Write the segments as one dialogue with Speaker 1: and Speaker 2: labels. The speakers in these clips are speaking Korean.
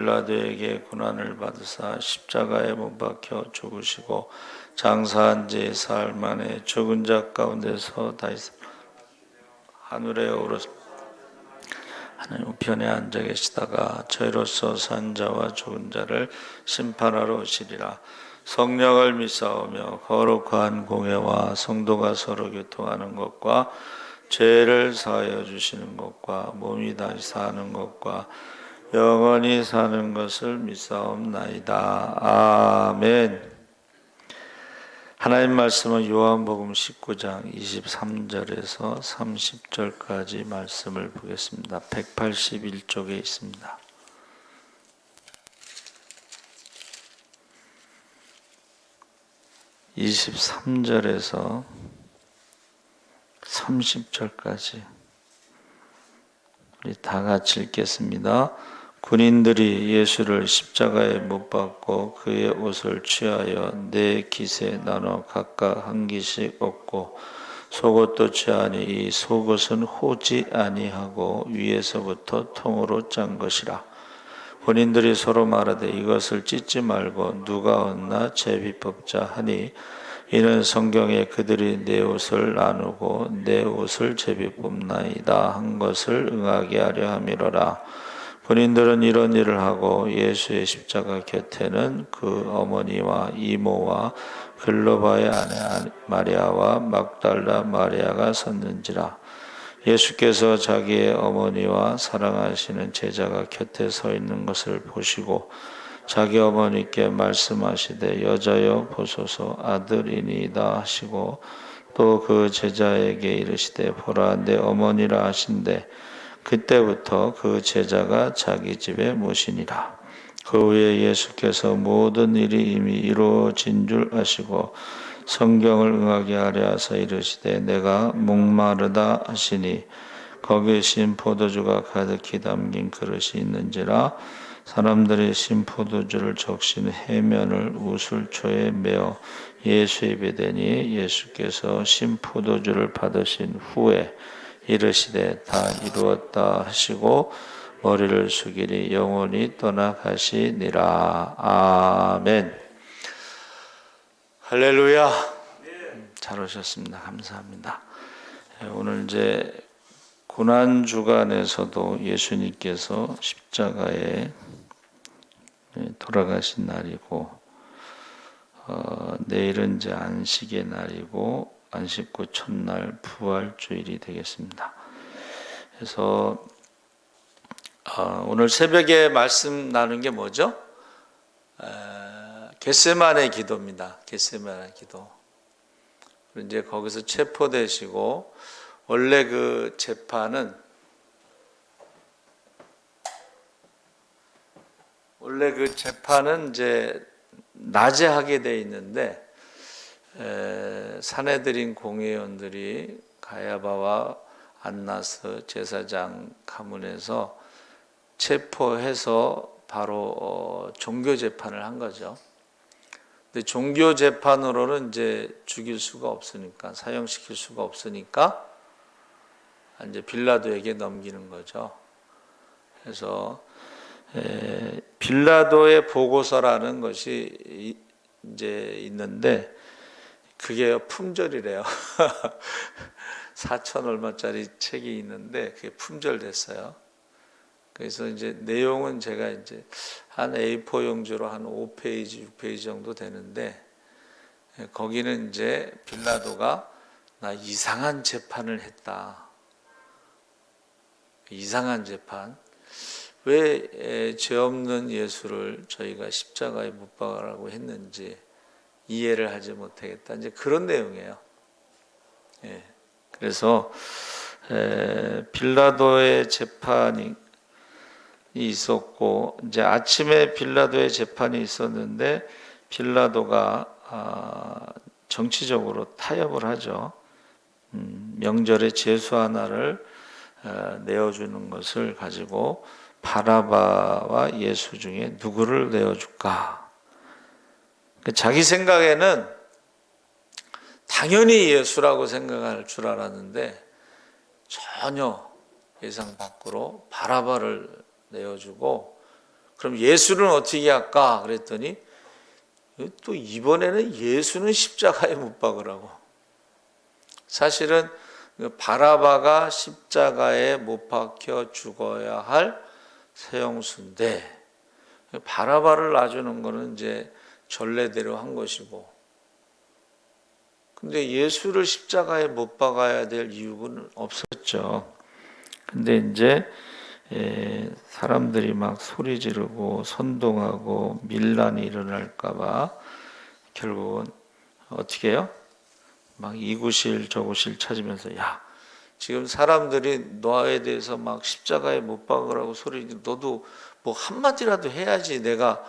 Speaker 1: 빌라도에게 고난을 받으사 십자가에 못 박혀 죽으시고 장사한 지 사흘 만에 죽은 자 가운데서 다시 하늘에 오르사 하나님 우편에 앉아 계시다가 저희로서 산 자와 죽은 자를 심판하러 오시리라. 성령을 믿사오며 거룩한 공회와 성도가 서로 교통하는 것과 죄를 사하여 주시는 것과 몸이 다시 사는 것과 영원히 사는 것을 믿사옵나이다. 아멘. 하나님 말씀은 요한복음 19장 23절에서 30절까지 말씀을 보겠습니다. 181쪽에 있습니다. (23절에서) 30절까지 우리 다 같이 읽겠습니다. 군인들이 예수를 십자가에 못 박고 그의 옷을 취하여 네 깃에 나눠 각각 한 깃씩 얻고 속옷도 취하니 이 속옷은 호지 아니하고 위에서부터 통으로 짠 것이라. 군인들이 서로 말하되 이것을 찢지 말고 누가 얻나 제비뽑자 하니 이는 성경에 그들이 내 옷을 나누고 내 옷을 제비뽑나이다 한 것을 응하게 하려 함이로라. 군인들은 이런 일을 하고 예수의 십자가 곁에는 그 어머니와 이모와 글로바의 아내 마리아와 막달라 마리아가 섰는지라. 예수께서 자기의 어머니와 사랑하시는 제자가 곁에 서 있는 것을 보시고 자기 어머니께 말씀하시되 여자여 보소서 아들이니이다 하시고 또 그 제자에게 이르시되 보라 내 어머니라 하신대 그때부터 그 제자가 자기 집에 모시니라. 그 후에 예수께서 모든 일이 이미 이루어진 줄 아시고 성경을 응하게 하려 하사 이르시되 내가 목마르다 하시니 거기에 신 포도주가 가득히 담긴 그릇이 있는지라. 사람들이 신 포도주를 적신 해면을 우슬초에 메어 예수 입에 대니 예수께서 신 포도주를 받으신 후에 이르시되 다 이루었다 하시고 머리를 숙이니 영혼이 떠나가시니라. 아멘. 할렐루야. 잘 오셨습니다. 감사합니다. 오늘 이제 고난 주간에서도 예수님께서 십자가에 돌아가신 날이고 내일은 이제 안식의 날이고 안식 후 첫날 부활주일이 되겠습니다. 그래서 오늘 새벽에 말씀 나눈 게 뭐죠? 겟세마네 기도입니다. 겟세마네 기도. 이제 거기서 체포되시고 원래 그 재판은 이제 낮에 하게 돼 있는데 산헤드린 공회의원들이 가야바와 안나스 제사장 가문에서 체포해서 바로 종교 재판을 한 거죠. 근데 종교 재판으로는 이제 죽일 수가 없으니까 사형시킬 수가 없으니까 이제 빌라도에게 넘기는 거죠. 그래서 빌라도의 보고서라는 것이 이제 있는데 그게 품절이래요. 4천 얼마짜리 책이 있는데 그게 품절됐어요. 그래서 이제 내용은 제가 이제 한 A4 용지로 한 5페이지, 6페이지 정도 되는데 거기는 이제 빌라도가 나 이상한 재판을 했다. 이상한 재판. 왜 죄 없는 예수를 저희가 십자가에 못 박으라고 했는지 이해를 하지 못하겠다. 이제 그런 내용이에요. 그래서 빌라도의 재판이 있었고 이제 아침에 빌라도의 재판이 있었는데 빌라도가 정치적으로 타협을 하죠. 명절에 제수 하나를 내어주는 것을 가지고 바라바와 예수 중에 누구를 내어줄까? 자기 생각에는 당연히 예수라고 생각할 줄 알았는데 전혀 예상 밖으로 바라바를 내어주고 그럼 예수는 어떻게 할까? 그랬더니 또 이번에는 예수는 십자가에 못 박으라고. 사실은 바라바가 십자가에 못 박혀 죽어야 할 세형수인데 바라바를 놔주는 거는 이제 전례대로 한 것이고, 근데 예수를 십자가에 못 박아야 될 이유는 없었죠. 근데 이제 사람들이 막 소리 지르고 선동하고 밀란이 일어날까봐 결국은 어떻게 해요? 막 이구실 저구실 찾으면서, 야, 지금 사람들이 너에 대해서 막 십자가에 못 박으라고 소리, 너도 뭐 한마디라도 해야지 내가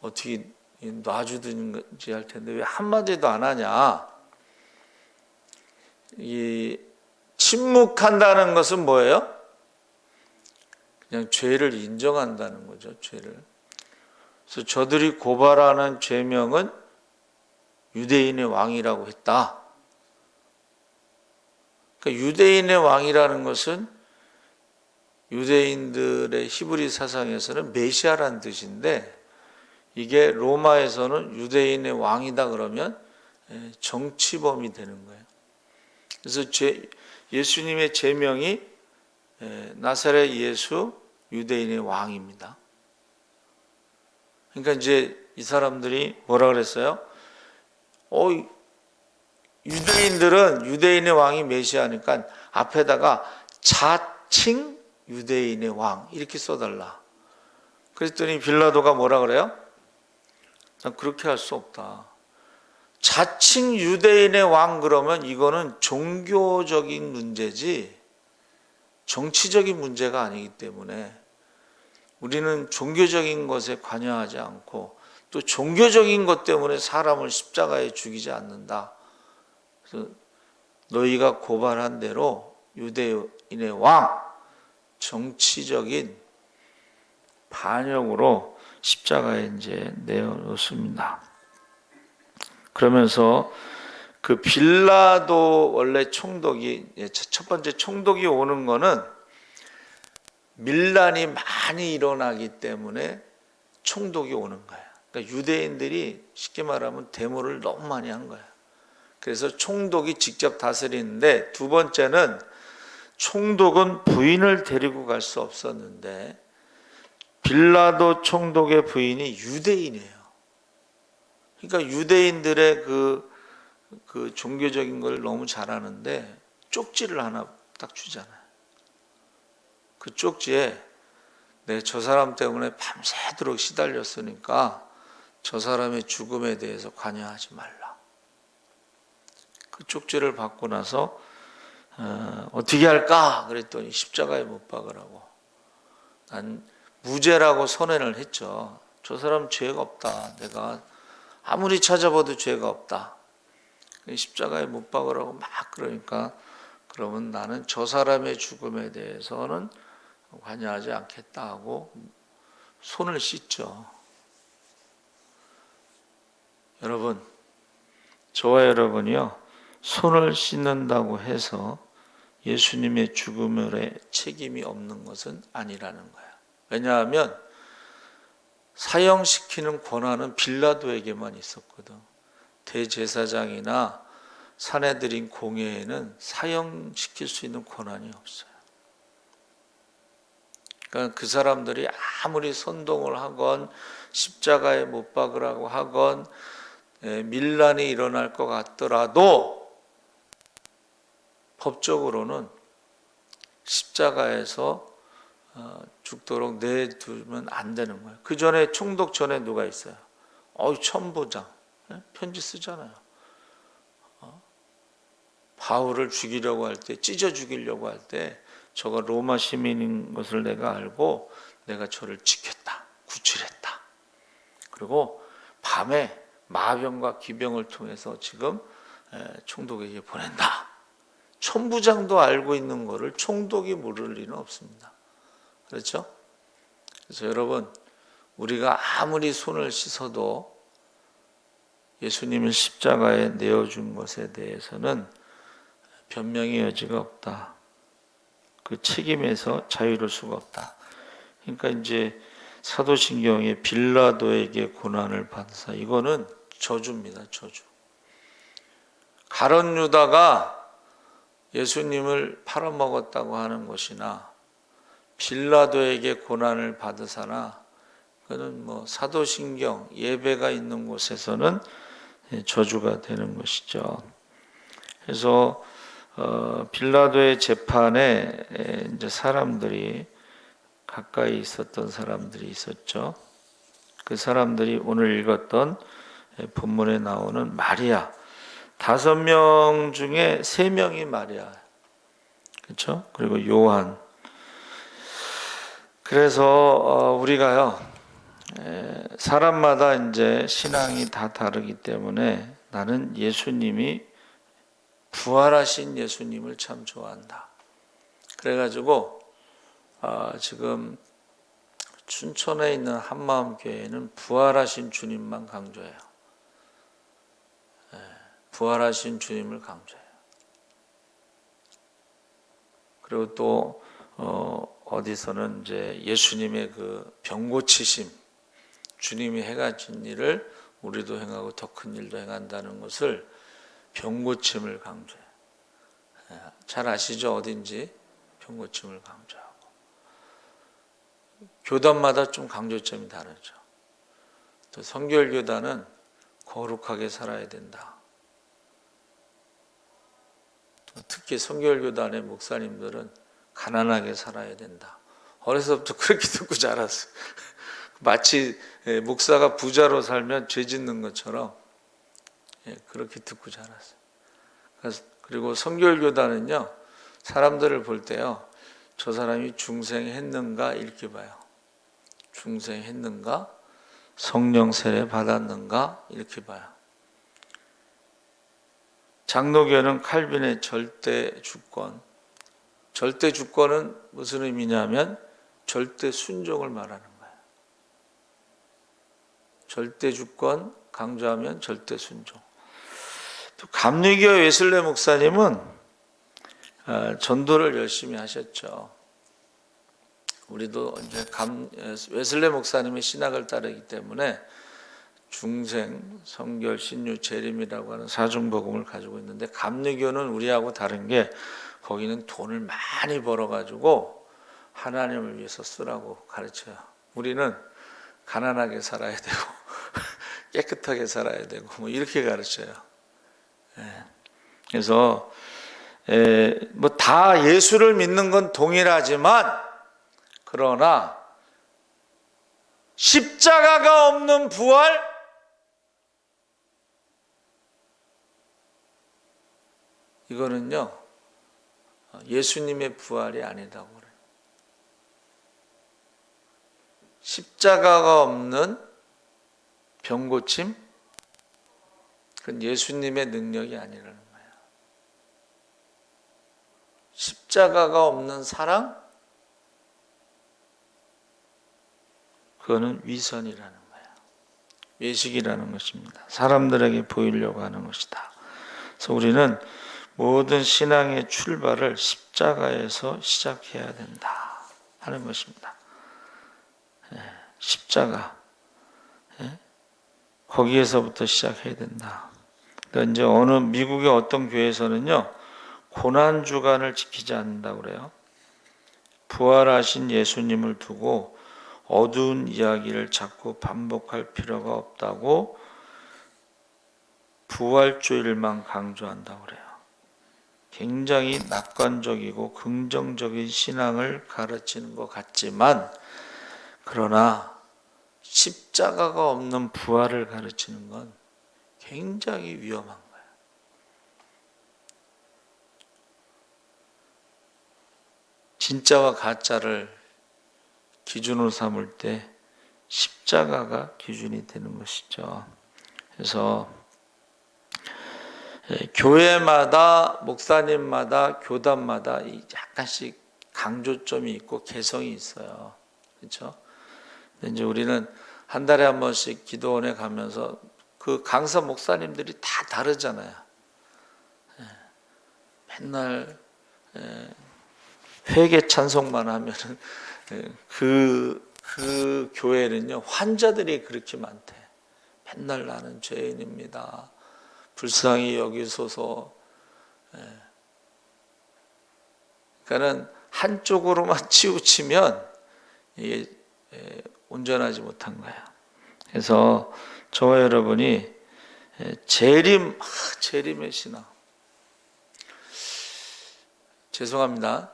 Speaker 1: 어떻게 놔주든지 할 텐데 왜 한마디도 안 하냐. 이 침묵한다는 것은 뭐예요? 그냥 죄를 인정한다는 거죠. 죄를. 그래서 저들이 고발하는 죄명은 유대인의 왕이라고 했다. 그러니까 유대인의 왕이라는 것은 유대인들의 히브리 사상에서는 메시아라는 뜻인데, 이게 로마에서는 유대인의 왕이다 그러면 정치범이 되는 거예요. 그래서 예수님의 제명이 나사렛 예수 유대인의 왕입니다. 그러니까 이제 이 사람들이 뭐라 그랬어요? 유대인들은 유대인의 왕이 메시아니까 앞에다가 자칭 유대인의 왕 이렇게 써달라. 그랬더니 빌라도가 뭐라 그래요? 난 그렇게 할 수 없다. 자칭 유대인의 왕 그러면 이거는 종교적인 문제지 정치적인 문제가 아니기 때문에 우리는 종교적인 것에 관여하지 않고 또 종교적인 것 때문에 사람을 십자가에 죽이지 않는다. 그래서 너희가 고발한 대로 유대인의 왕, 정치적인 반역으로 십자가에 이제 내어놓습니다. 그러면서 그 빌라도 원래 총독이, 첫 번째 총독이 오는 거는 밀란이 많이 일어나기 때문에 총독이 오는 거예요. 그러니까 유대인들이 쉽게 말하면 데모를 너무 많이 한 거예요. 그래서 총독이 직접 다스리는데, 두 번째는 총독은 부인을 데리고 갈 수 없었는데 빌라도 총독의 부인이 유대인이에요. 그러니까 유대인들의 그 종교적인 걸 너무 잘하는데 쪽지를 하나 딱 주잖아요. 그 쪽지에 저 사람 때문에 밤새도록 시달렸으니까 저 사람의 죽음에 대해서 관여하지 말라. 그 쪽지를 받고 나서 어떻게 할까? 그랬더니 십자가에 못 박으라고. 난 무죄라고 선언을 했죠. 저 사람 죄가 없다. 내가 아무리 찾아봐도 죄가 없다. 십자가에 못 박으라고 막 그러니까, 그러면 나는 저 사람의 죽음에 대해서는 관여하지 않겠다 하고 손을 씻죠. 여러분, 저와 여러분이요, 손을 씻는다고 해서 예수님의 죽음에 책임이 없는 것은 아니라는 거예요. 왜냐하면 사형시키는 권한은 빌라도에게만 있었거든. 대제사장이나 사내들인 공회에는 사형시킬 수 있는 권한이 없어요. 그러니까 그 사람들이 아무리 선동을 하건 십자가에 못 박으라고 하건 밀란이 일어날 것 같더라도 법적으로는 십자가에서 죽도록 내두면 안 되는 거예요. 그 전에 총독 전에 누가 있어요? 천부장 편지 쓰잖아요. 바울을 죽이려고 할 때, 찢어 죽이려고 할 때 저가 로마 시민인 것을 내가 알고 내가 저를 지켰다, 구출했다. 그리고 밤에 마병과 기병을 통해서 지금 총독에게 보낸다. 천부장도 알고 있는 것을 총독이 모를 리는 없습니다. 그렇죠? 그래서 여러분, 우리가 아무리 손을 씻어도 예수님을 십자가에 내어준 것에 대해서는 변명의 여지가 없다. 그 책임에서 자유로울 수가 없다. 그러니까 이제 사도신경에 빌라도에게 고난을 받으사, 이거는 저주입니다. 저주. 가룟 유다가 예수님을 팔아먹었다고 하는 것이나 빌라도에게 고난을 받으사나, 그는 뭐 사도신경 예배가 있는 곳에서는 저주가 되는 것이죠. 그래서 빌라도의 재판에 이제 사람들이, 가까이 있었던 사람들이 있었죠. 그 사람들이 오늘 읽었던 본문에 나오는 마리아, 5명 중에 3명이 마리아, 그렇죠? 그리고 요한. 그래서 우리가요, 사람마다 이제 신앙이 다 다르기 때문에 나는 예수님이, 부활하신 예수님을 참 좋아한다. 그래가지고 지금 춘천에 있는 한마음교회는 부활하신 주님만 강조해요. 부활하신 주님을 강조해요. 그리고 또 어디서는 이제 예수님의 그 병 고치심, 주님이 행하신 일을 우리도 행하고 더 큰 일도 행한다는 것을, 병 고침을 강조해요. 잘 아시죠? 어딘지 병 고침을 강조하고. 교단마다 좀 강조점이 다르죠. 또 성결교단은 거룩하게 살아야 된다. 특히 성결교단의 목사님들은 가난하게 살아야 된다. 어려서부터 그렇게 듣고 자랐어요. 마치 목사가 부자로 살면 죄 짓는 것처럼 그렇게 듣고 자랐어요. 그리고 성결교단은요, 사람들을 볼 때요, 저 사람이 중생했는가 이렇게 봐요. 중생했는가, 성령 세례 받았는가 이렇게 봐요. 장로교는 칼빈의 절대 주권. 절대 주권은 무슨 의미냐면 절대 순종을 말하는 거예요. 절대 주권 강조하면 절대 순종. 또 감리교 웨슬레 목사님은 전도를 열심히 하셨죠. 우리도 이제 웨슬레 목사님의 신학을 따르기 때문에 중생, 성결, 신유, 재림이라고 하는 사중복음을 가지고 있는데, 감리교는 우리하고 다른 게 거기는 돈을 많이 벌어가지고 하나님을 위해서 쓰라고 가르쳐요. 우리는 가난하게 살아야 되고 깨끗하게 살아야 되고 뭐 이렇게 가르쳐요. 그래서 뭐 다 예수를 믿는 건 동일하지만, 그러나 십자가가 없는 부활, 이거는요 예수님의 부활이 아니다고 그래요. 십자가가 없는 병고침, 그건 예수님의 능력이 아니라는 거예요. 십자가가 없는 사랑, 그거는 위선이라는 거예요. 외식이라는 것입니다. 사람들에게 보이려고 하는 것이다. 그래서 우리는 모든 신앙의 출발을 십자가에서 시작해야 된다 하는 것입니다. 십자가, 거기에서부터 시작해야 된다. 그러니까 이제 어느 미국의 어떤 교회에서는요, 고난 주간을 지키지 않는다고 그래요. 부활하신 예수님을 두고 어두운 이야기를 자꾸 반복할 필요가 없다고 부활주일만 강조한다고 그래요. 굉장히 낙관적이고 긍정적인 신앙을 가르치는 것 같지만, 그러나 십자가가 없는 부활을 가르치는 건 굉장히 위험한 거예요. 진짜와 가짜를 기준으로 삼을 때 십자가가 기준이 되는 것이죠. 그래서 교회마다, 목사님마다, 교단마다 약간씩 강조점이 있고 개성이 있어요. 그렇죠? 근데 이제 우리는 한 달에 한 번씩 기도원에 가면서 그 강사 목사님들이 다 다르잖아요. 맨날 회개 찬송만 하면은 그 그 교회는요, 환자들이 그렇게 많대. 맨날 나는 죄인입니다. 불쌍히 여기소서. 그러니까는 한쪽으로만 치우치면 이게 온전하지 못한 거야. 그래서 저와 여러분이 재림의 신앙. 죄송합니다.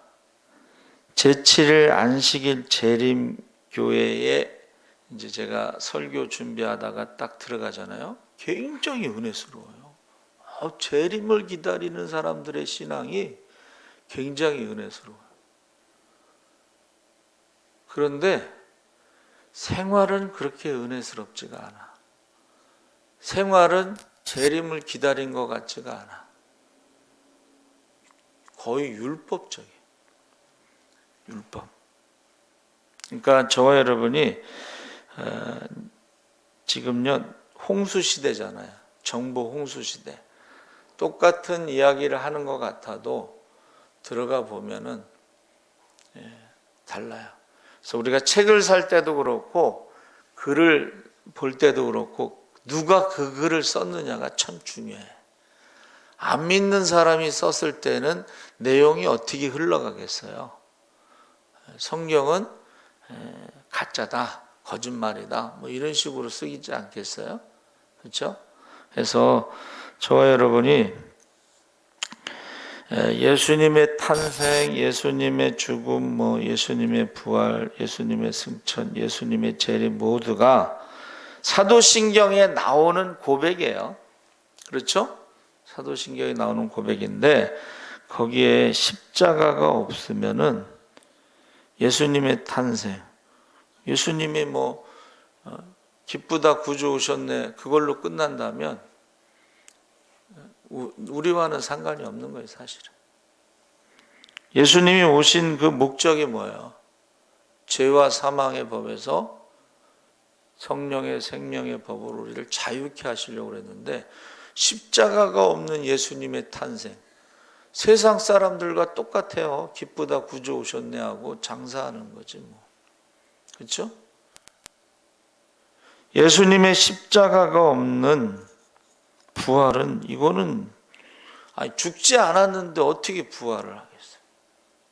Speaker 1: 제7일 안식일 재림 교회에 이제 제가 설교 준비하다가 딱 들어가잖아요. 굉장히 은혜스러워요. 재림을 기다리는 사람들의 신앙이 굉장히 은혜스러워요. 그런데 생활은 그렇게 은혜스럽지가 않아. 생활은 재림을 기다린 것 같지가 않아. 거의 율법적이에요. 율법. 그러니까 저와 여러분이 지금요 홍수 시대잖아요. 정보 홍수 시대. 똑같은 이야기를 하는 것 같아도 들어가 보면은 달라요. 그래서 우리가 책을 살 때도 그렇고 글을 볼 때도 그렇고 누가 그 글을 썼느냐가 참 중요해. 안 믿는 사람이 썼을 때는 내용이 어떻게 흘러가겠어요? 성경은 가짜다, 거짓말이다, 뭐 이런 식으로 쓰이지 않겠어요? 그렇죠? 그래서 저와 여러분이 예수님의 탄생, 예수님의 죽음, 뭐 예수님의 부활, 예수님의 승천, 예수님의 재림 모두가 사도신경에 나오는 고백이에요. 그렇죠? 사도신경에 나오는 고백인데 거기에 십자가가 없으면은 예수님의 탄생, 예수님이 뭐 기쁘다 구주 오셨네 그걸로 끝난다면 우리와는 상관이 없는 거예요, 사실은. 예수님이 오신 그 목적이 뭐예요? 죄와 사망의 법에서 성령의 생명의 법으로 우리를 자유케 하시려고 그랬는데 십자가가 없는 예수님의 탄생, 세상 사람들과 똑같아요. 기쁘다 구주 오셨네 하고 장사하는 거지 뭐. 그렇죠? 예수님의 십자가가 없는 부활은 이거는 죽지 않았는데 어떻게 부활을 하겠어요?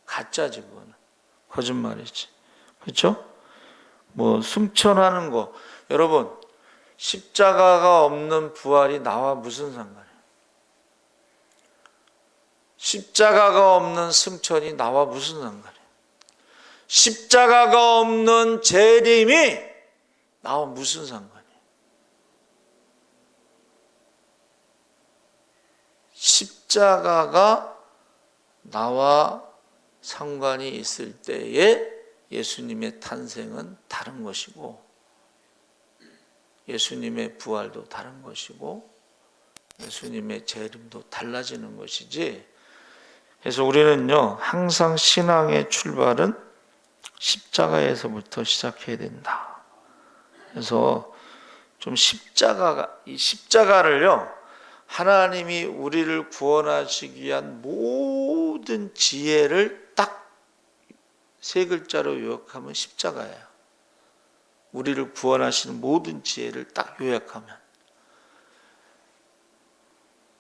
Speaker 1: 가짜지 그거는. 거짓말이지. 그렇죠? 뭐 승천하는 거. 여러분 십자가가 없는 부활이 나와 무슨 상관이에요? 십자가가 없는 승천이 나와 무슨 상관이에요? 십자가가 없는 재림이 나와 무슨 상관이에요? 십자가가 나와 상관이 있을 때에 예수님의 탄생은 다른 것이고 예수님의 부활도 다른 것이고 예수님의 재림도 달라지는 것이지. 그래서 우리는요 항상 신앙의 출발은 십자가에서부터 시작해야 된다. 그래서 좀 이 십자가를요 하나님이 우리를 구원하시기 위한 모든 지혜를 딱 세 글자로 요약하면 십자가예요. 우리를 구원하시는 모든 지혜를 딱 요약하면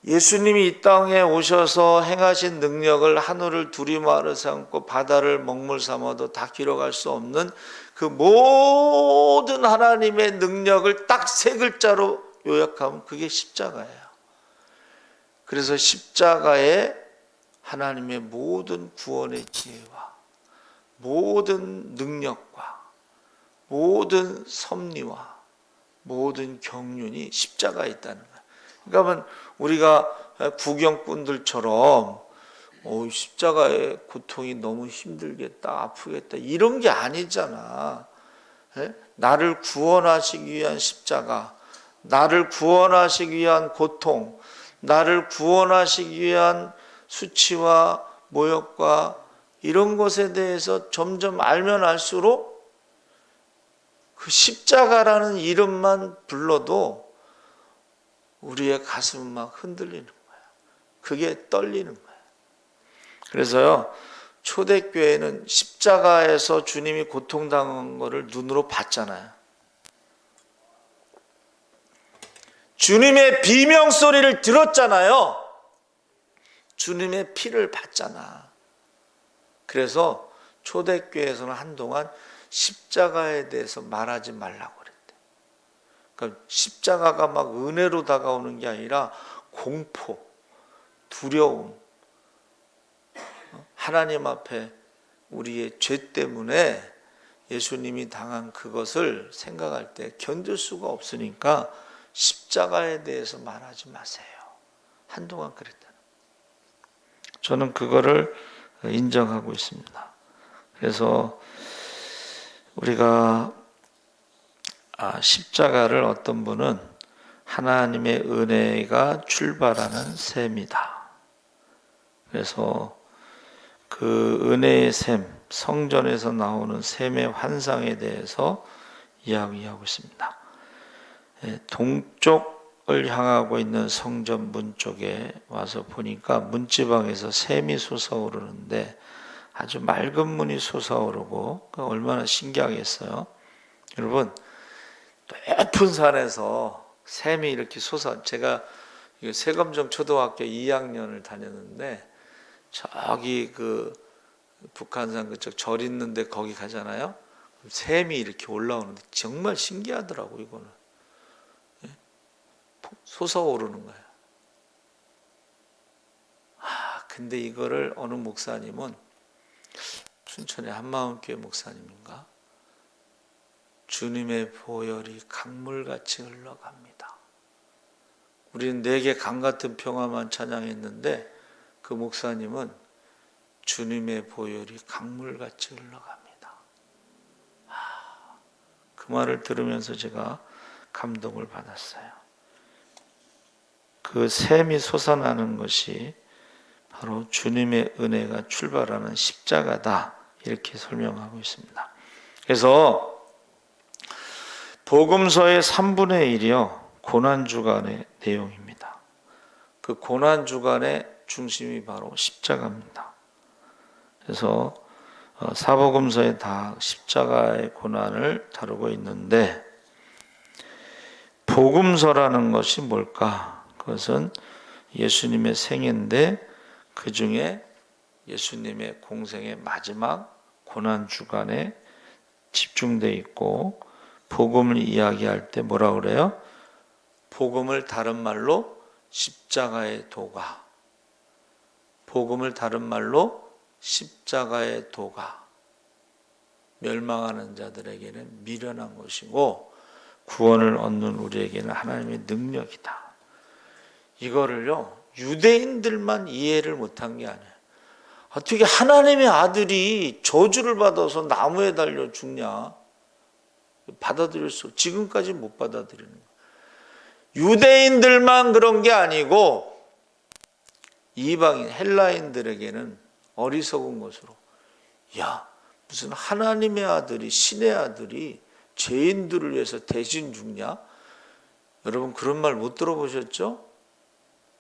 Speaker 1: 예수님이 이 땅에 오셔서 행하신 능력을 하늘을 두리마를 삼고 바다를 먹물 삼아도 다 기록할 수 없는 그 모든 하나님의 능력을 딱 세 글자로 요약하면 그게 십자가예요. 그래서 십자가에 하나님의 모든 구원의 지혜와 모든 능력과 모든 섭리와 모든 경륜이 십자가에 있다는 거예요. 그러니까 우리가 구경꾼들처럼 십자가의 고통이 너무 힘들겠다, 아프겠다 이런 게 아니잖아. 나를 구원하시기 위한 십자가, 나를 구원하시기 위한 고통, 나를 구원하시기 위한 수치와 모욕과 이런 것에 대해서 점점 알면 알수록 그 십자가라는 이름만 불러도 우리의 가슴은 막 흔들리는 거예요. 그게 떨리는 거예요. 그래서요 초대교회는 십자가에서 주님이 고통당한 것을 눈으로 봤잖아요. 주님의 비명소리를 들었잖아요. 주님의 피를 봤잖아. 그래서 초대교회에서는 한동안 십자가에 대해서 말하지 말라고 그랬대. 그러니까 십자가가 막 은혜로 다가오는 게 아니라 공포, 두려움, 하나님 앞에 우리의 죄 때문에 예수님이 당한 그것을 생각할 때 견딜 수가 없으니까 십자가에 대해서 말하지 마세요. 한동안 그랬다. 저는 그거를 인정하고 있습니다. 그래서 우리가 십자가를 어떤 분은 하나님의 은혜가 출발하는 셈이다. 그래서 그 은혜의 셈, 성전에서 나오는 셈의 환상에 대해서 이야기하고 있습니다. 동쪽을 향하고 있는 성전 문 쪽에 와서 보니까 문지방에서 샘이 솟아오르는데 아주 맑은 문이 솟아오르고 얼마나 신기하겠어요. 여러분, 높은 산에서 샘이 이렇게 제가 세검정 초등학교 2학년을 다녔는데 저기 그 북한산 그쪽 절 있는데 거기 가잖아요. 샘이 이렇게 올라오는데 정말 신기하더라고. 이거는 솟아오르는 거예요. 근데 이거를 어느 목사님은 춘천의 한마음교회 목사님인가? 주님의 보혈이 강물같이 흘러갑니다. 우리는 내게 강 같은 평화만 찬양했는데 그 목사님은 주님의 보혈이 강물같이 흘러갑니다. 그 말을 들으면서 제가 감동을 받았어요. 그 샘이 솟아나는 것이 바로 주님의 은혜가 출발하는 십자가다, 이렇게 설명하고 있습니다. 그래서 복음서의 3분의 1이요 고난주간의 내용입니다. 그 고난주간의 중심이 바로 십자가입니다. 그래서 사복음서에 다 십자가의 고난을 다루고 있는데, 복음서라는 것이 뭘까? 그것은 예수님의 생애인데 그 중에 예수님의 공생의 마지막 고난주간에 집중되어 있고, 복음을 이야기할 때 뭐라 그래요? 복음을 다른 말로 십자가의 도가, 복음을 다른 말로 십자가의 도가 멸망하는 자들에게는 미련한 것이고 구원을 얻는 우리에게는 하나님의 능력이다. 이거를요 유대인들만 이해를 못한 게 아니에요. 어떻게 하나님의 아들이 저주를 받아서 나무에 달려 죽냐? 받아들일 수, 지금까지 못 받아들이는 거예요. 유대인들만 그런 게 아니고 이방인 헬라인들에게는 어리석은 것으로, 야 무슨 하나님의 아들이, 신의 아들이 죄인들을 위해서 대신 죽냐? 여러분 그런 말 못 들어보셨죠?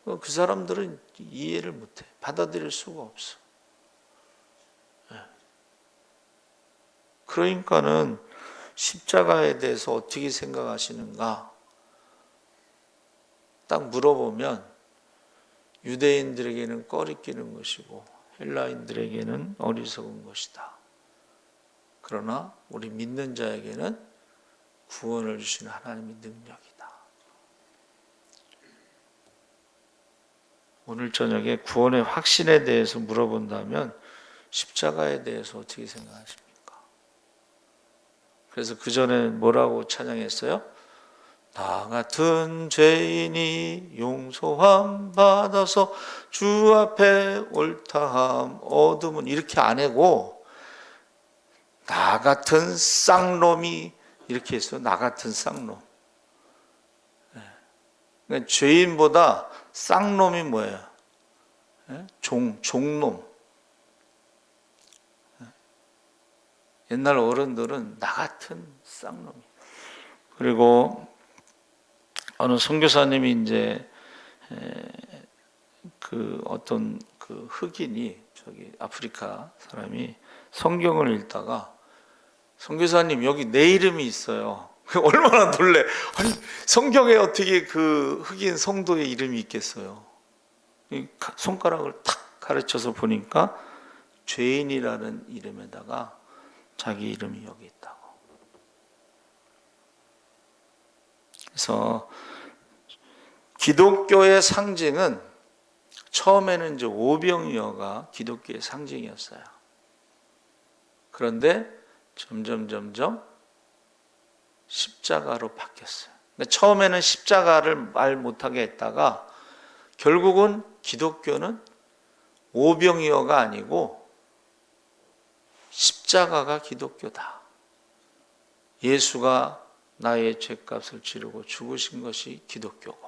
Speaker 1: 그 사람들은 이해를 못해, 받아들일 수가 없어. 그러니까는 십자가에 대해서 어떻게 생각하시는가 딱 물어보면 유대인들에게는 꺼리끼는 것이고 헬라인들에게는 어리석은 것이다. 그러나 우리 믿는 자에게는 구원을 주시는 하나님의 능력이다. 오늘 저녁에 구원의 확신에 대해서 물어본다면 십자가에 대해서 어떻게 생각하십니까? 그래서 그 전에 뭐라고 찬양했어요? 나 같은 죄인이 용서함 받아서 주 앞에 옳다함 얻음은, 이렇게 안 하고 나 같은 쌍놈이, 이렇게 했어요. 나 같은 쌍놈. 그러니까 죄인보다 쌍놈이 뭐예요? 종놈. 옛날 어른들은 나 같은 쌍놈이. 그리고 어느 선교사님이 이제 그 어떤 그 흑인이 저기 아프리카 사람이 성경을 읽다가 선교사님 여기 내 이름이 있어요. 얼마나 놀래. 아니 성경에 어떻게 그 흑인 성도의 이름이 있겠어요. 손가락을 탁 가르쳐서 보니까 죄인이라는 이름에다가 자기 이름이 여기 있다고. 그래서 기독교의 상징은 처음에는 이제 오병이어가 기독교의 상징이었어요. 그런데 점점 십자가로 바뀌었어요. 처음에는 십자가를 말 못하게 했다가 결국은 기독교는 오병이어가 아니고 십자가가 기독교다. 예수가 나의 죄값을 치르고 죽으신 것이 기독교고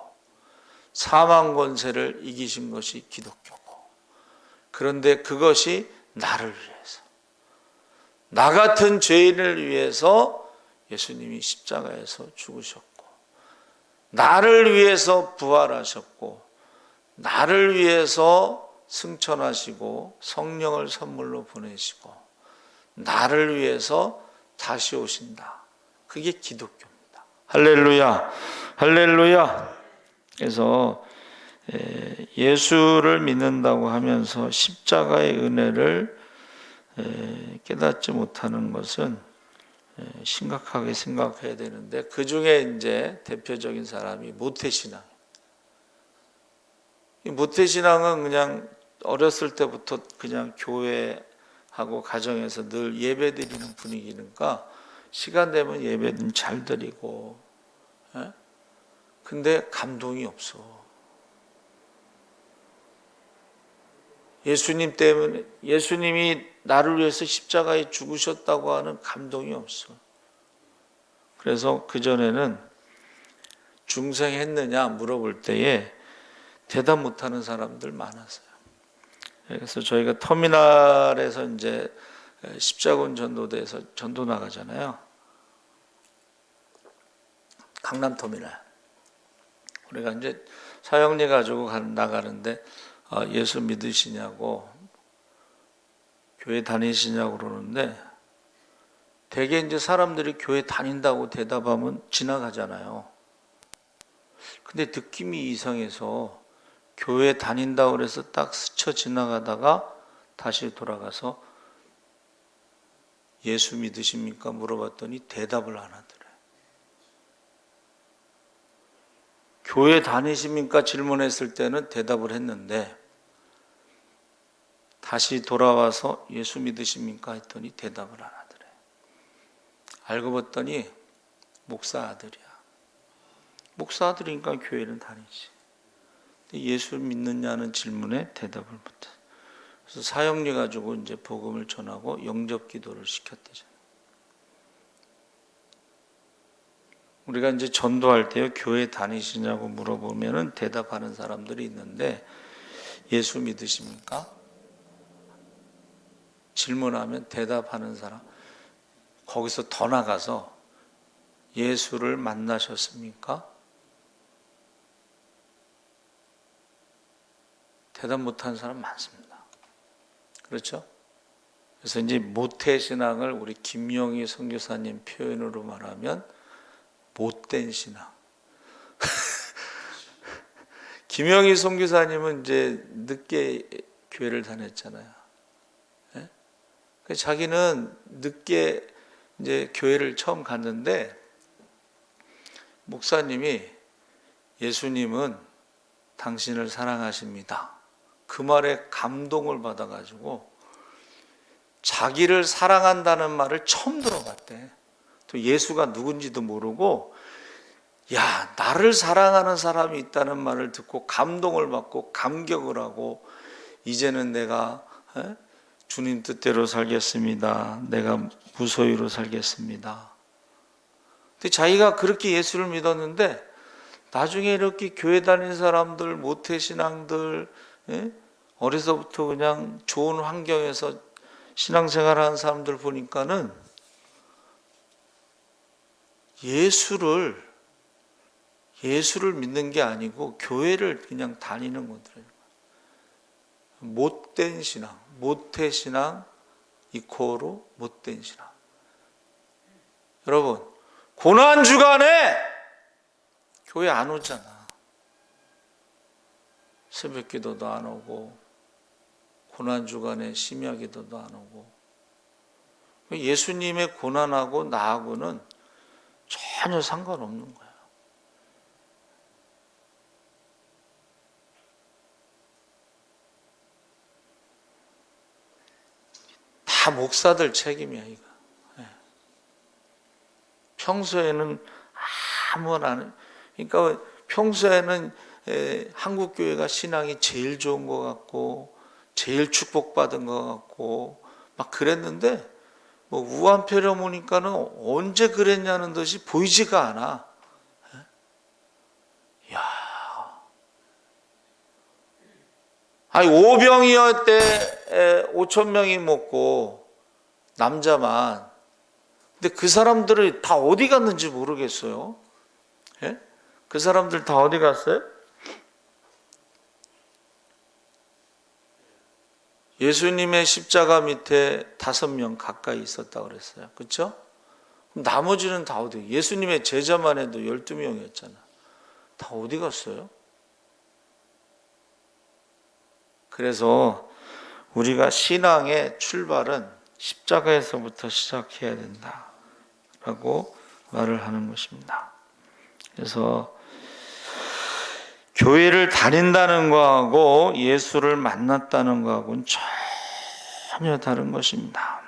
Speaker 1: 사망 권세를 이기신 것이 기독교고, 그런데 그것이 나를 위해서, 나 같은 죄인을 위해서 예수님이 십자가에서 죽으셨고, 나를 위해서 부활하셨고, 나를 위해서 승천하시고 성령을 선물로 보내시고 나를 위해서 다시 오신다. 그게 기독교입니다. 할렐루야, 할렐루야. 그래서 예수를 믿는다고 하면서 십자가의 은혜를 깨닫지 못하는 것은 심각하게 생각해야 되는데, 그 중에 이제 대표적인 사람이 모태신앙이에요. 이 모태신앙은 그냥 어렸을 때부터 그냥 교회하고 가정에서 늘 예배 드리는 분위기니까 시간 되면 예배는 잘 드리고, 근데 감동이 없어. 예수님 때문에, 예수님이 나를 위해서 십자가에 죽으셨다고 하는 감동이 없어. 그래서 그전에는 중생했느냐 물어볼 때에 대답 못하는 사람들 많았어요. 그래서 저희가 터미널에서 이제 십자군 전도대에서 전도 나가잖아요. 강남 터미널. 우리가 이제 사형리 가지고 나가는데 예수 믿으시냐고, 교회 다니시냐고 그러는데, 대개 이제 사람들이 교회 다닌다고 대답하면 지나가잖아요. 근데 느낌이 이상해서 교회 다닌다고 그래서 딱 스쳐 지나가다가 다시 돌아가서 예수 믿으십니까? 물어봤더니 대답을 안 하더래. 교회 다니십니까? 질문했을 때는 대답을 했는데 다시 돌아와서 예수 믿으십니까? 했더니 대답을 안 하더래. 알고 봤더니 목사 아들이야. 목사 아들이니까 교회는 다니지. 예수 믿느냐는 질문에 대답을 못해. 그래서 사형리 가지고 이제 복음을 전하고 영접 기도를 시켰대잖아요. 우리가 이제 전도할 때요, 교회 다니시냐고 물어보면은 대답하는 사람들이 있는데, 예수 믿으십니까? 질문하면 대답하는 사람, 거기서 더 나가서 예수를 만나셨습니까? 대답 못하는 사람 많습니다. 그렇죠? 그래서 이제 모태신앙을 우리 김영희 선교사님 표현으로 말하면 못된 신앙. 김영희 선교사님은 이제 늦게 교회를 다녔잖아요. 네? 자기는 늦게 이제 교회를 처음 갔는데, 목사님이 예수님은 당신을 사랑하십니다. 그 말에 감동을 받아가지고 자기를 사랑한다는 말을 처음 들어봤대. 또 예수가 누군지도 모르고, 야, 나를 사랑하는 사람이 있다는 말을 듣고 감동을 받고 감격을 하고, 이제는 내가 주님 뜻대로 살겠습니다. 내가 무소유로 살겠습니다. 근데 자기가 그렇게 예수를 믿었는데 나중에 이렇게 교회 다니는 사람들, 모태신앙들, 어려서부터 그냥 좋은 환경에서 신앙생활하는 사람들 보니까는 예수를 믿는 게 아니고 교회를 그냥 다니는 거더라고요. 못된 신앙, 모태 신앙 이코로 못된 신앙. 여러분, 고난 주간에 교회 안 오잖아. 새벽 기도도 안 오고, 고난 주간에 심야 기도도 안 오고. 예수님의 고난하고 나하고는 전혀 상관없는 거예요. 다 목사들 책임이야, 이거. 평소에는 아무나 안 해. 그러니까 평소에는 한국 교회가 신앙이 제일 좋은 것 같고 제일 축복받은 것 같고 막 그랬는데 뭐 우한폐렴 오니까는 언제 그랬냐는 듯이 보이지가 않아. 야, 아니 오병이어 때 5천 명이 먹고 남자만. 근데 그 사람들이 다 어디 갔는지 모르겠어요. 예? 그 사람들 다 어디 갔어요? 예수님의 십자가 밑에 5명 가까이 있었다고 그랬어요. 그렇죠? 그럼 나머지는 다 어디? 예수님의 제자만 해도 12명이었잖아. 다 어디 갔어요? 그래서 우리가 신앙의 출발은 십자가에서부터 시작해야 된다라고 말을 하는 것입니다. 그래서 교회를 다닌다는 거하고 예수를 만났다는 거하고는 전혀 다른 것입니다.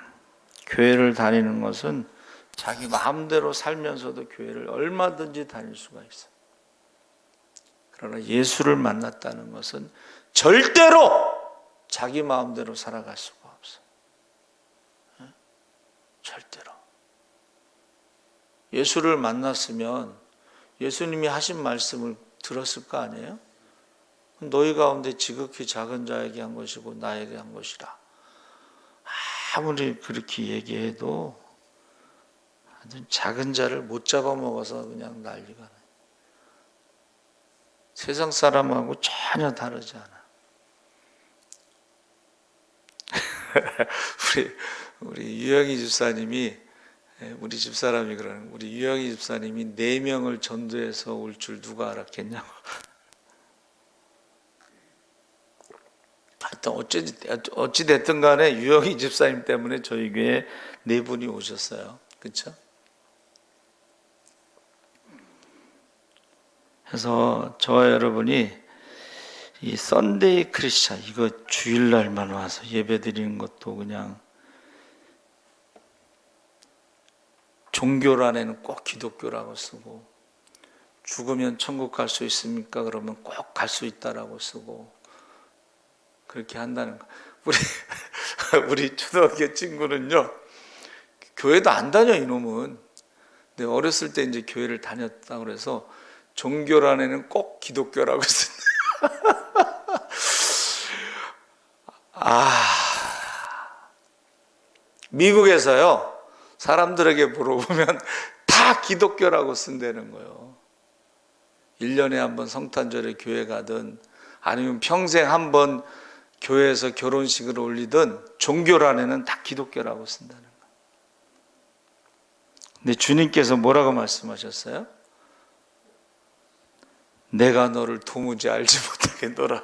Speaker 1: 교회를 다니는 것은 자기 마음대로 살면서도 교회를 얼마든지 다닐 수가 있어요. 그러나 예수를 만났다는 것은 절대로 자기 마음대로 살아갈 수가 없어요. 절대로. 예수를 만났으면 예수님이 하신 말씀을 들었을 거 아니에요? 너희 가운데 지극히 작은 자에게 한 것이고 나에게 한 것이라. 아무리 그렇게 얘기해도 아주 작은 자를 못 잡아먹어서 그냥 난리가 나요. 세상 사람하고 전혀 다르지 않아. 우리 유영희 집사님이, 우리 집사람이 그러는, 우리 유영희 집사님이 4명을 전도해서 올 줄 누가 알았겠냐고. 하여튼 어찌됐든 간에 유영희 집사님 때문에 저희 교회에 4분이 오셨어요. 그렇죠? 그래서 저와 여러분이 이 썬데이 크리스찬, 이거 주일날만 와서 예배 드리는 것도 그냥 종교란에는 꼭 기독교라고 쓰고, 죽으면 천국 갈 수 있습니까? 그러면 꼭 갈 수 있다라고 쓰고, 그렇게 한다는 거. 우리 초등학교 친구는요, 교회도 안 다녀, 이놈은. 근데 어렸을 때 이제 교회를 다녔다고 그래서 종교란에는 꼭 기독교라고 쓴다. 미국에서요, 사람들에게 물어보면 다 기독교라고 쓴다는 거예요. 1년에 한 번 성탄절에 교회 가든 아니면 평생 한 번 교회에서 결혼식을 올리든 종교란에는 다 기독교라고 쓴다는 거예요. 근데 주님께서 뭐라고 말씀하셨어요? 내가 너를 도무지 알지 못하게 너라.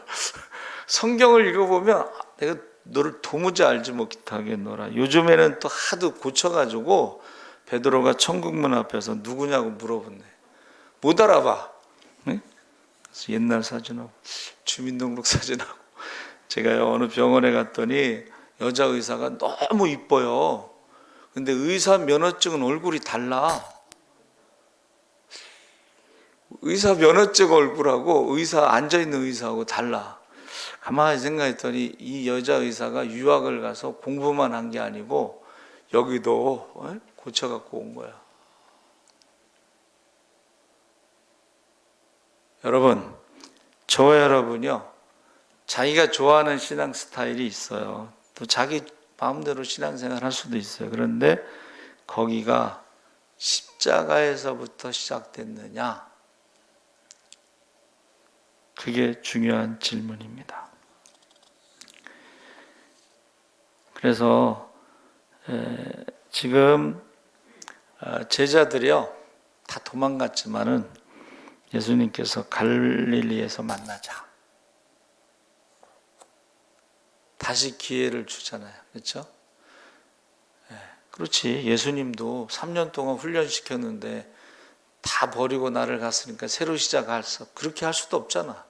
Speaker 1: 성경을 읽어보면 내가 너를 도무지 알지 못하게 너라. 요즘에는 또 하도 고쳐가지고 베드로가 천국문 앞에서 누구냐고 물어본대. 못 알아봐. 네? 그래서 옛날 사진하고 주민등록 사진하고. 제가 어느 병원에 갔더니 여자 의사가 너무 이뻐요. 근데 의사 면허증은 얼굴이 달라. 의사 면허증 얼굴하고 의사 앉아있는 의사하고 달라. 가만히 생각했더니 이 여자 의사가 유학을 가서 공부만 한 게 아니고 여기도 고쳐갖고 온 거야. 여러분, 저와 여러분이요, 자기가 좋아하는 신앙 스타일이 있어요. 또 자기 마음대로 신앙생활 할 수도 있어요. 그런데 거기가 십자가에서부터 시작됐느냐? 그게 중요한 질문입니다. 그래서 지금 제자들이요 다 도망갔지만은 예수님께서 갈릴리에서 만나자 다시 기회를 주잖아요. 그렇죠? 그렇지. 예수님도 3년 동안 훈련시켰는데 다 버리고 나를 갔으니까 새로 시작할 수, 그렇게 할 수도 없잖아.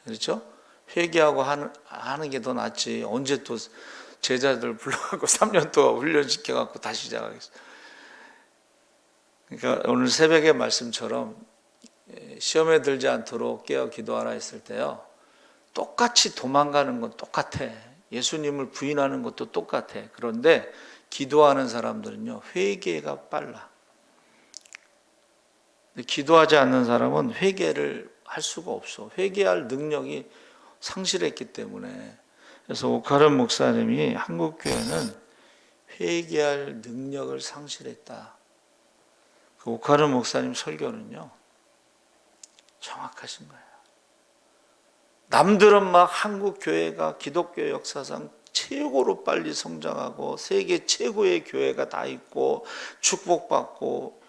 Speaker 1: 그렇죠? 회개하고 하는 게 더 낫지. 언제 또 제자들 불러갖고 3년 동안 훈련시켜갖고 다시 시작하겠어. 그러니까 오늘 새벽의 말씀처럼 시험에 들지 않도록 깨어 기도하라 했을 때요. 똑같이 도망가는 건 똑같아. 예수님을 부인하는 것도 똑같아. 그런데 기도하는 사람들은요, 회개가 빨라. 기도하지 않는 사람은 회개를 할 수가 없어. 회개할 능력이 상실했기 때문에. 그래서 오카른 목사님이 한국 교회는 회개할 능력을 상실했다. 그 오카른 목사님 설교는요, 정확하신 거예요. 남들은 막 한국 교회가 기독교 역사상 최고로 빨리 성장하고 세계 최고의 교회가 다 있고 축복받고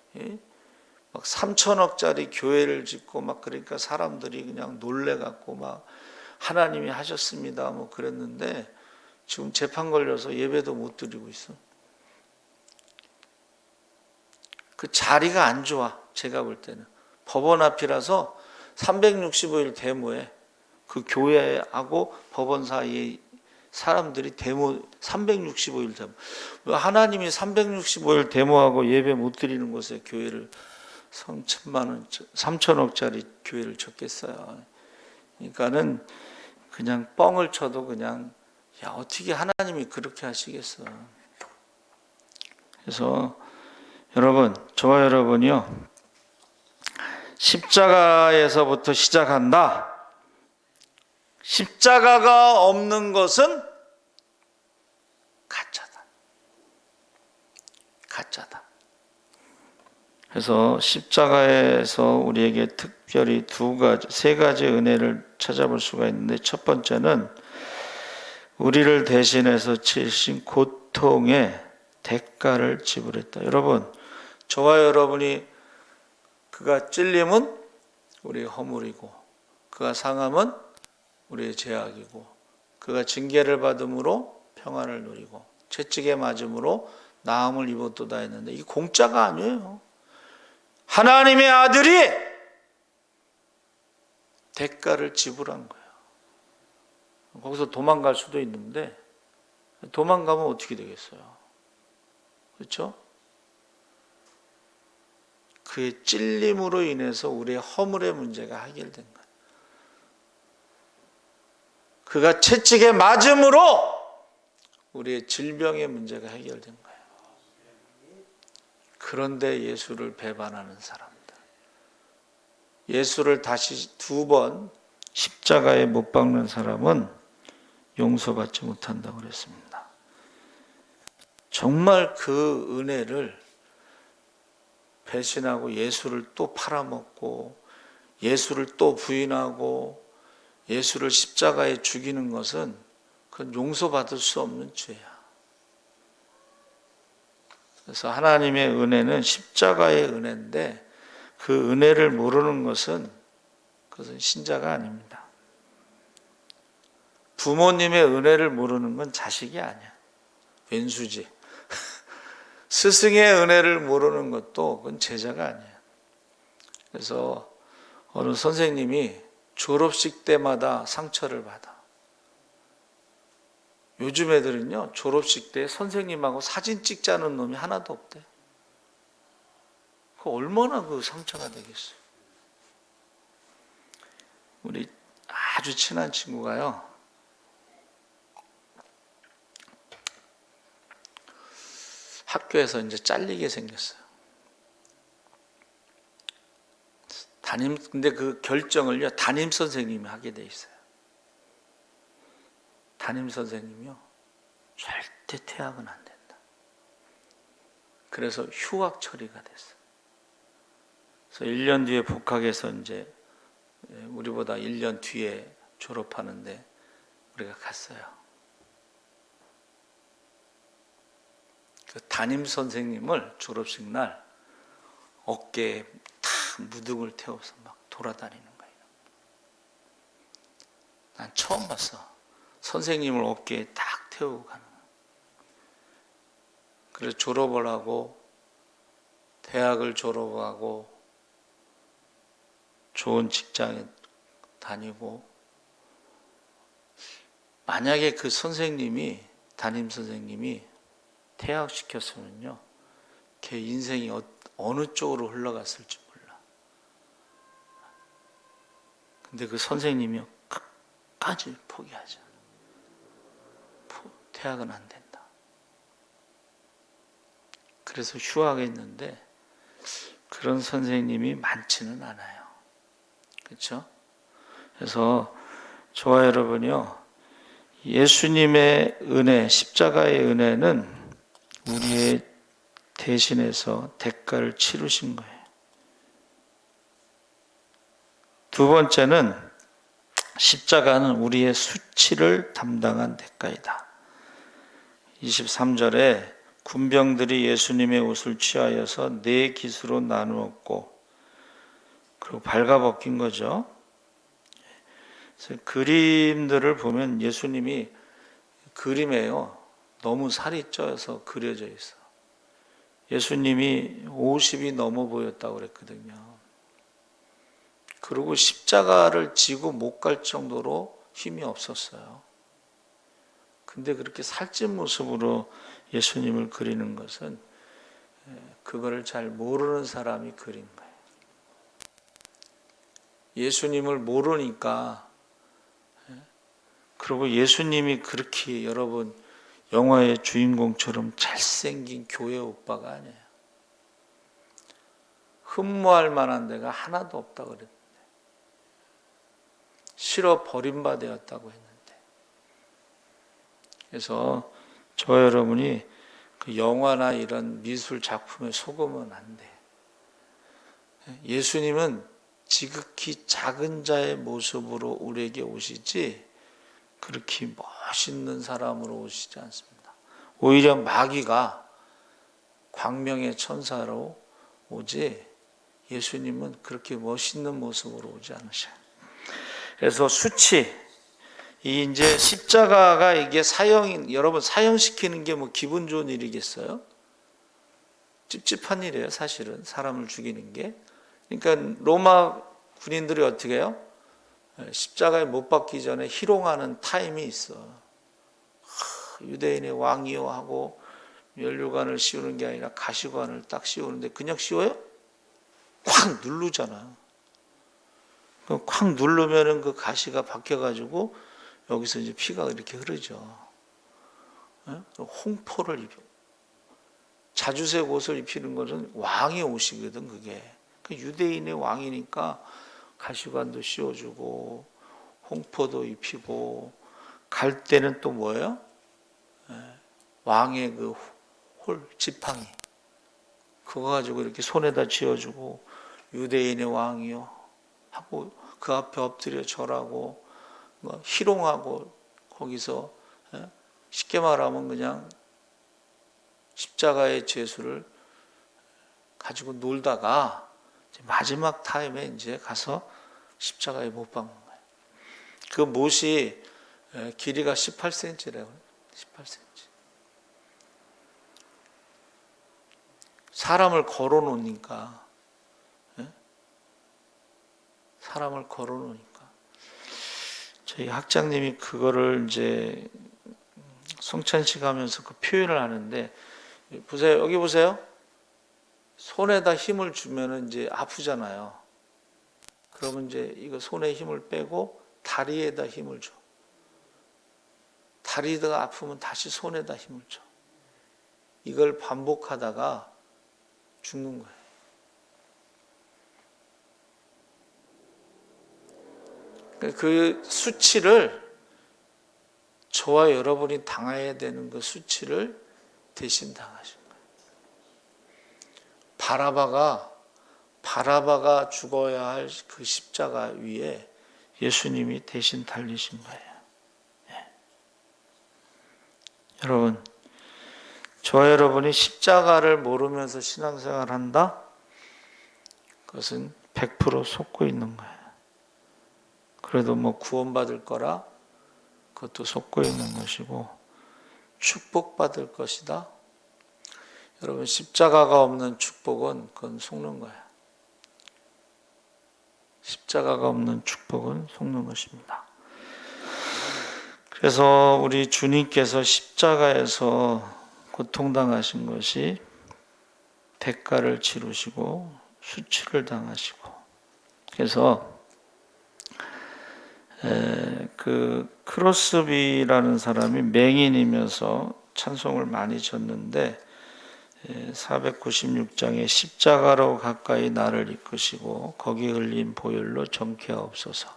Speaker 1: 막 3천억짜리 교회를 짓고 막 그러니까 사람들이 그냥 놀래갖고 막 하나님이 하셨습니다 뭐 그랬는데 지금 재판 걸려서 예배도 못 드리고 있어. 그 자리가 안 좋아. 제가 볼 때는 법원 앞이라서 365일 데모에 그 교회하고 법원 사이에 사람들이 데모 365일 데모. 하나님이 365일 데모하고 예배 못 드리는 곳에 교회를 3천억짜리 교회를 쳤겠어요. 그러니까는 그냥 뻥을 쳐도 그냥 야 어떻게 하나님이 그렇게 하시겠어. 그래서 여러분 저와 여러분이요 십자가에서부터 시작한다. 십자가가 없는 것은 가짜다. 가짜다. 그래서 십자가에서 우리에게 특별히 세 가지 은혜를 찾아볼 수가 있는데 첫 번째는 우리를 대신해서 치신 고통의 대가를 지불했다. 여러분, 저와 여러분이 그가 찔림은 우리의 허물이고 그가 상함은 우리의 죄악이고 그가 징계를 받음으로 평안을 누리고 채찍에 맞음으로 나음을 입었도다 했는데 이게 공짜가 아니에요. 하나님의 아들이 대가를 지불한 거예요. 거기서 도망갈 수도 있는데 도망가면 어떻게 되겠어요? 그렇죠? 그의 찔림으로 인해서 우리의 허물의 문제가 해결된 거예요. 그가 채찍에 맞음으로 우리의 질병의 문제가 해결된 거예요. 그런데 예수를 배반하는 사람들, 예수를 다시 2번 십자가에 못 박는 사람은 용서받지 못한다고 그랬습니다. 정말 그 은혜를 배신하고 예수를 또 팔아먹고 예수를 또 부인하고 예수를 십자가에 죽이는 것은 그건 용서받을 수 없는 죄야. 그래서 하나님의 은혜는 십자가의 은혜인데 그 은혜를 모르는 것은 그것은 신자가 아닙니다. 부모님의 은혜를 모르는 건 자식이 아니야. 왼수지. 스승의 은혜를 모르는 것도 그건 제자가 아니야. 그래서 어느 선생님이 졸업식 때마다 상처를 받아. 요즘 애들은요 졸업식 때 선생님하고 사진 찍자는 놈이 하나도 없대. 그 얼마나 그 상처가 되겠어요. 우리 아주 친한 친구가요 학교에서 이제 잘리게 생겼어요. 근데 그 결정을요 담임 선생님이 하게 돼 있어요. 담임 선생님이요 절대 퇴학은 안 된다. 그래서 휴학 처리가 됐어. 그래서 1년 뒤에 복학해서 이제 우리보다 1년 뒤에 졸업하는데 우리가 갔어요. 그 담임 선생님을 졸업식 날 어깨에 다 무등을 태워서 막 돌아다니는 거예요. 난 처음 봤어. 선생님을 어깨에 딱 태우고 가는 거예요. 그래서 졸업을 하고 대학을 졸업하고 좋은 직장에 다니고, 만약에 그 선생님이, 담임 선생님이 퇴학시켰으면요, 걔 인생이 어느 쪽으로 흘러갔을지 몰라. 근데 그 선생님이 끝까지 포기하지 않아. 퇴학은 안 된다. 그래서 휴학했는데 그런 선생님이 많지는 않아요. 그렇죠? 그래서 저와 여러분이요, 예수님의 은혜, 십자가의 은혜는 우리의 대신해서 대가를 치르신 거예요. 두 번째는 십자가는 우리의 수치를 담당한 대가이다. 23절에 군병들이 예수님의 옷을 취하여서 네 깃으로 나누었고, 그리고 발가벗긴 거죠. 그래서 그림들을 보면 예수님이 그림에요, 너무 살이 쪄서 그려져 있어. 예수님이 50이 넘어 보였다고 그랬거든요. 그리고 십자가를 지고 못 갈 정도로 힘이 없었어요. 근데 그렇게 살찐 모습으로 예수님을 그리는 것은 그거를 잘 모르는 사람이 그린 거예요. 예수님을 모르니까. 그리고 예수님이 그렇게 여러분 영화의 주인공처럼 잘생긴 교회 오빠가 아니에요. 흠모할 만한 데가 하나도 없다고 그랬는데, 실어 버림받았다고 했는데. 그래서 저와 여러분이 그 영화나 이런 미술 작품에 속으면 안 돼. 예수님은 지극히 작은 자의 모습으로 우리에게 오시지 그렇게 멋있는 사람으로 오시지 않습니다. 오히려 마귀가 광명의 천사로 오지 예수님은 그렇게 멋있는 모습으로 오지 않으셔요. 그래서 수치, 이 이제 십자가가 이게 여러분 사형시키는 게 뭐 기분 좋은 일이겠어요? 찝찝한 일이에요, 사실은. 사람을 죽이는 게. 그러니까 로마 군인들이 어떻게 해요? 십자가에 못 박기 전에 희롱하는 타임이 있어. 유대인의 왕이요 하고 면류관을 씌우는 게 아니라 가시관을 딱 씌우는데 그냥 씌워요? 콱 누르잖아. 콱 누르면은 그 가시가 박혀가지고 여기서 이제 피가 이렇게 흐르죠. 홍포를 입혀. 자주색 옷을 입히는 것은 왕의 옷이거든, 그게. 유대인의 왕이니까 가시관도 씌워주고 홍포도 입히고, 갈 때는 또 뭐예요? 왕의 그 지팡이 그거 가지고 이렇게 손에다 쥐어주고 유대인의 왕이요 하고 그 앞에 엎드려 절하고 뭐 희롱하고, 거기서 쉽게 말하면 그냥 십자가의 죄수를 가지고 놀다가 마지막 타임에 이제 가서 십자가에 못 박는 거예요. 그 못이 길이가 18cm래요. 18cm. 사람을 걸어 놓으니까. 사람을 걸어 놓으니까. 저희 학장님이 그거를 이제 성찬식 하면서 그 표현을 하는데, 보세요. 여기 보세요. 손에다 힘을 주면은 이제 아프잖아요. 그러면 이제 이거 손에 힘을 빼고 다리에다 힘을 줘. 다리가 아프면 다시 손에다 힘을 줘. 이걸 반복하다가 죽는 거예요. 그 수치를, 저와 여러분이 당해야 되는 그 수치를 대신 당하신 거예요. 바라바가 죽어야 할 그 십자가 위에 예수님이 대신 달리신 거예요. 여러분, 저와 여러분이 십자가를 모르면서 신앙생활을 한다? 그것은 100% 속고 있는 거예요. 그래도 뭐 구원받을 거라 그것도 속고 있는 것이고, 축복받을 것이다? 여러분, 십자가가 없는 축복은 그건 속는 거예요. 십자가가 없는 축복은 속는 것입니다. 그래서 우리 주님께서 십자가에서 고통당하신 것이 대가를 치르시고 수치를 당하시고, 그래서 그 크로스비라는 사람이 맹인이면서 찬송을 많이 졌는데 496장에 십자가로 가까이 나를 이끄시고 거기 흘린 보혈로 정케하옵소서.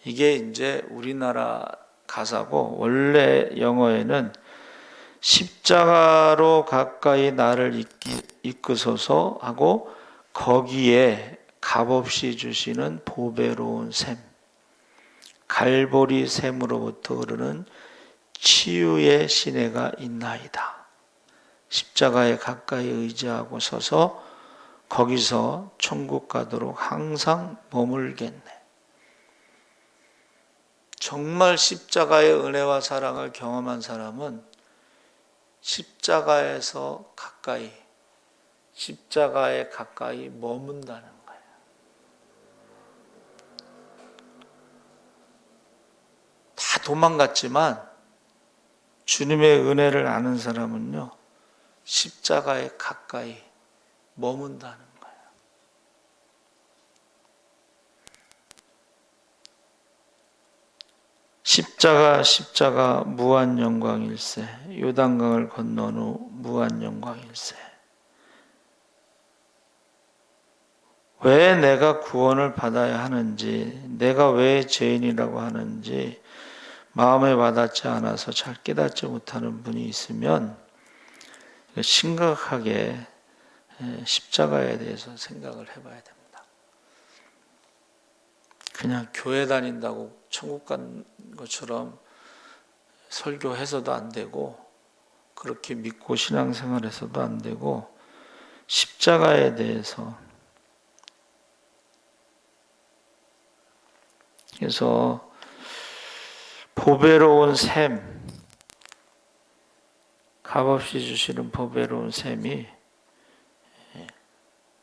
Speaker 1: 이게 이제 우리나라 가사고, 원래 영어에는 십자가로 가까이 나를 이끄소서 하고 거기에 값없이 주시는 보배로운 샘, 갈보리 샘으로부터 흐르는 치유의 시내가 있나이다. 십자가에 가까이 의지하고 서서 거기서 천국 가도록 항상 머물겠네. 정말 십자가의 은혜와 사랑을 경험한 사람은 십자가에서 가까이, 십자가에 가까이 머문다는 거예요. 다 도망갔지만 주님의 은혜를 아는 사람은요, 십자가에 가까이 머문다는 거예요. 십자가 무한 영광일세. 요단강을 건넌 후 무한 영광일세. 왜 내가 구원을 받아야 하는지, 내가 왜 죄인이라고 하는지 마음에 와닿지 않아서 잘 깨닫지 못하는 분이 있으면 심각하게 십자가에 대해서 생각을 해봐야 됩니다. 그냥 교회 다닌다고 천국 간 것처럼 설교해서도 안 되고, 그렇게 믿고 신앙생활해서도 안 되고, 십자가에 대해서, 그래서 보배로운 샘, 값없이 주시는 보배로운 샘이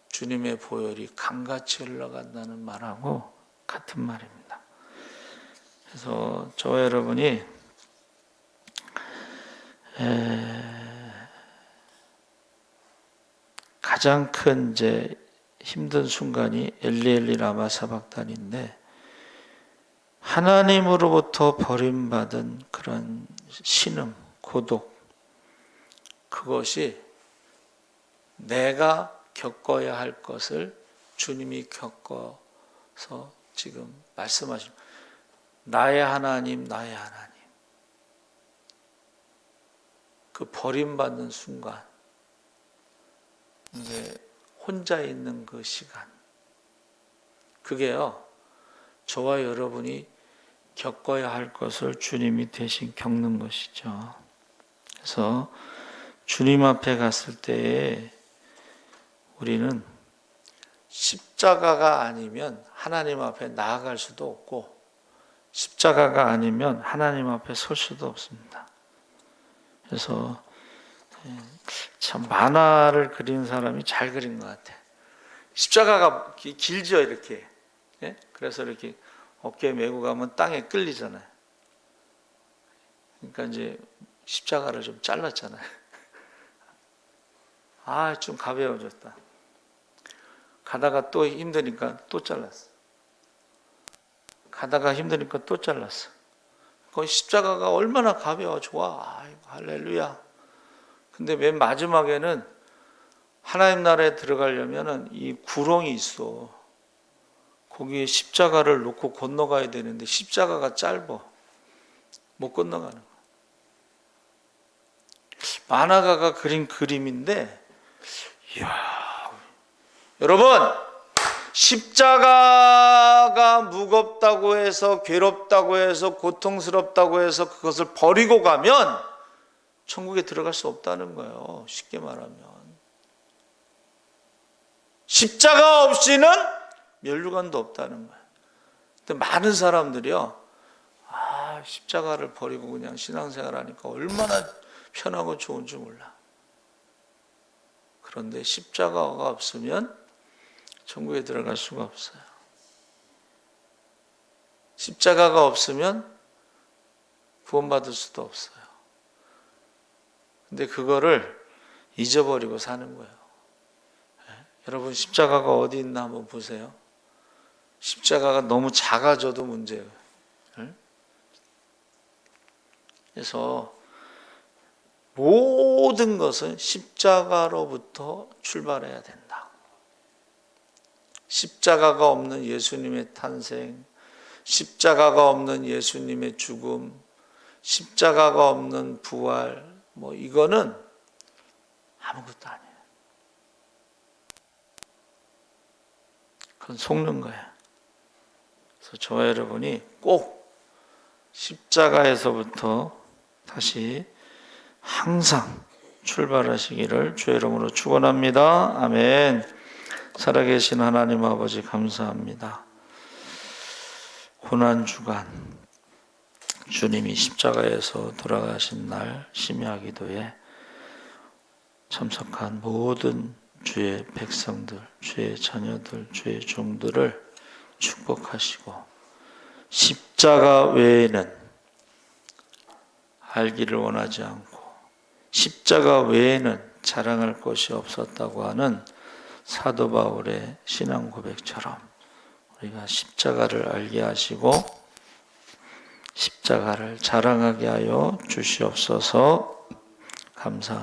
Speaker 1: 주님의 보혈이 강같이 흘러간다는 말하고 같은 말입니다. 그래서 저와 여러분이 가장 큰 이제 힘든 순간이 엘리 라마 사박단인데, 하나님으로부터 버림받은 그런 신음, 고독, 그것이 내가 겪어야 할 것을 주님이 겪어서 지금 말씀하십니다. 나의 하나님, 나의 하나님. 그 버림받는 순간, 이제 혼자 있는 그 시간, 그게요, 저와 여러분이 겪어야 할 것을 주님이 대신 겪는 것이죠. 그래서 주님 앞에 갔을 때에 우리는 십자가가 아니면 하나님 앞에 나아갈 수도 없고, 십자가가 아니면 하나님 앞에 설 수도 없습니다. 그래서 참 만화를 그린 사람이 잘 그린 것 같아요. 십자가가 길죠, 이렇게. 그래서 이렇게 어깨에 메고 가면 땅에 끌리잖아요. 그러니까 이제 십자가를 좀 잘랐잖아요. 좀 가벼워졌다. 가다가 또 힘드니까 또 잘랐어. 가다가 힘드니까 또 잘랐어. 거기 십자가가 얼마나 가벼워, 좋아. 할렐루야. 근데 맨 마지막에는 하나님 나라에 들어가려면은 이 구렁이 있어. 거기에 십자가를 놓고 건너가야 되는데 십자가가 짧아. 못 건너가는 거야. 만화가가 그린 그림인데, 이야, 여러분, 십자가가 무겁다고 해서, 괴롭다고 해서, 고통스럽다고 해서 그것을 버리고 가면 천국에 들어갈 수 없다는 거예요. 쉽게 말하면. 십자가 없이는 면류관도 없다는 거예요. 근데 많은 사람들이요, 십자가를 버리고 그냥 신앙생활 하니까 얼마나 편하고 좋은 줄 몰라. 그런데 십자가가 없으면 천국에 들어갈 수가 없어요. 십자가가 없으면 구원받을 수도 없어요. 근데 그거를 잊어버리고 사는 거예요. 여러분, 십자가가 어디 있나 한번 보세요. 십자가가 너무 작아져도 문제예요. 그래서 모든 것은 십자가로부터 출발해야 된다. 십자가가 없는 예수님의 탄생, 십자가가 없는 예수님의 죽음, 십자가가 없는 부활, 이거는 아무것도 아니에요. 그건 속는 거예요. 그래서 저와 여러분이 꼭 십자가에서부터 다시 항상 출발하시기를 주의 이름으로 축원합니다. 아멘. 살아계신 하나님 아버지 감사합니다. 고난주간 주님이 십자가에서 돌아가신 날 심야 기도에 참석한 모든 주의 백성들, 주의 자녀들, 주의 종들을 축복하시고 십자가 외에는 알기를 원하지 않고 십자가 외에는 자랑할 것이 없었다고 하는 사도 바울의 신앙 고백처럼 우리가 십자가를 알게 하시고 십자가를 자랑하게 하여 주시옵소서. 감사합니다.